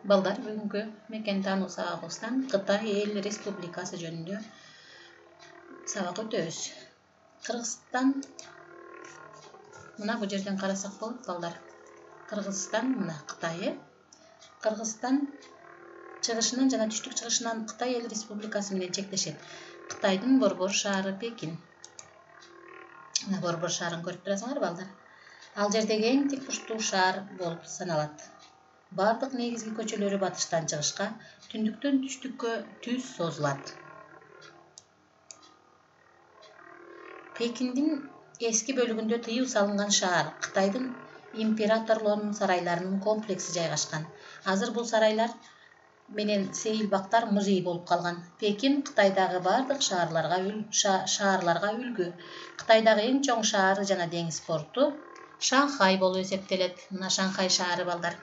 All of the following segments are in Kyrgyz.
Балдар, бүгүнкү мекен таануу сабагыбыздан Кытай Эл Республикасы жөнүндө сабак өтөбүз. Кыргызстан мына бул жерден карасак болот балдар. Кыргызстан мына Кытай. Кыргызстан чыгышынан жана түштүк чыгышынан Кытай Эл Республикасы менен чектешет. Кытайдын борбор шаары Пекин. Мына борбор шаарын көрүп турасыңар балдар. Ал жердеги эң тик бурчтуу шаар болуп саналат. Бардык негизги көчөлөрү батыштан чыгышка, түндүктөн түштүккө түз созулат. Пекиндин эски бөлүгүндө тыюу салынган шаар, Кытайдын императорлорунун сарайларынын комплекси жайгашкан. Азыр бул сарайлар менен сейилбактар музей болуп калган. Пекин Кытайдагы бардык шаарларга үлгү. Кытайдагы эң чоң шаары жана деңиз порту Шанхай болуп эсептелет. Мына Шанхай шаары балдар.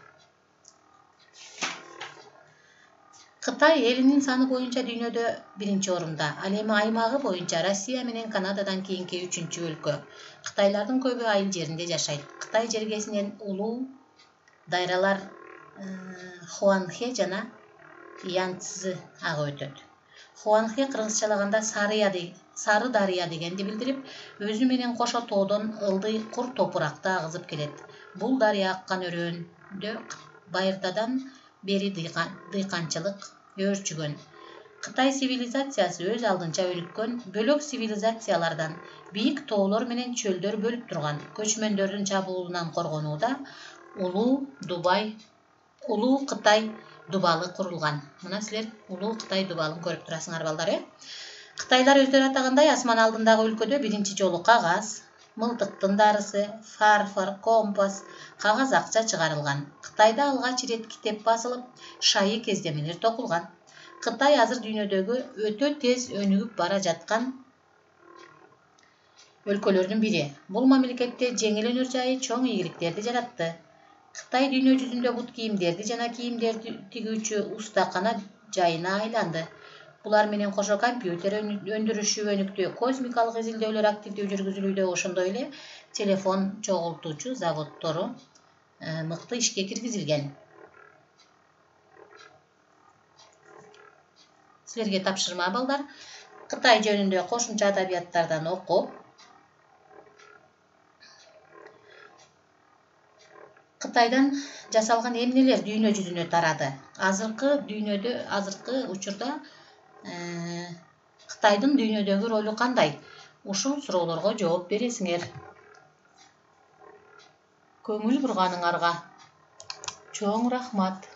Кытай элинин саны боюнча дүйнөдө 1-орунда. Ал эми аймагы боюнча Россия менен Канададан кийинки 3-өлкө. Кытайлардын көбү айыл жеринде жашайт. Кытай жергесинен улуу дайралар Хуанхэ жана Янцзы агып өтөт. Хуанхэ кыргызчалаганда Сары дарыя дегенди билдирип, өзү менен кошо тоодон ылдый кур топуракты агызып келет. Бул дарыя аккан өрөөндө байыртадан бери дыйканчылык өөрчүгөн. Кытай цивилизациясы өз алдынча өлүккөн, бөлөк цивилизациялардан бийик тоолор менен чөлдөр бөлүп турган. Көчмөндөрдүн чабуулунан коргонууда Улуу Кытай дубалы курулган. Мына силер Улуу Кытай дубалын көрүп турасыңар балдар. Кытайлар өздөрү атагандай асман алдындагы өлкөдө биринчи жолу кагаз, мылтыктын дарысы, фарфор, компас, кагаз акча чыгарылган. Кытайда алгач ирет китеп басылып, шайы кездемелер токулган. Кытай азыр дүйнөдөгү өтө тез өнүгүп бара жаткан өлкөлөрдүн бири. Бул мамлекетте жеңил өнөр жайы чоң ийгиликтерди жаратты. Кытай дүйнө жүзүндө бут кийимдерди жана кийимдерди тигүүчү устакана жайына айланды. Булар менен кошо компьютер өндүрүшү өнүктү, космикалык изилдөөлөр активдүү жүргүзүлүүдө, ошондой эле телефон чогултуучу заводдору мыкты ишке киргизилген. Силерге тапшырма балдар. Кытай жөнүндө кошумча адабияттардан окуп, Кытайдан жасалган эмнелер дүйнө жүзүнө тарады. Азыркы учурда Кытайдын дүйнөдөгү ролу кандай? Ушул суроолорго жооп бересиңер. Көңүл бурганыңарга чоң рахмат.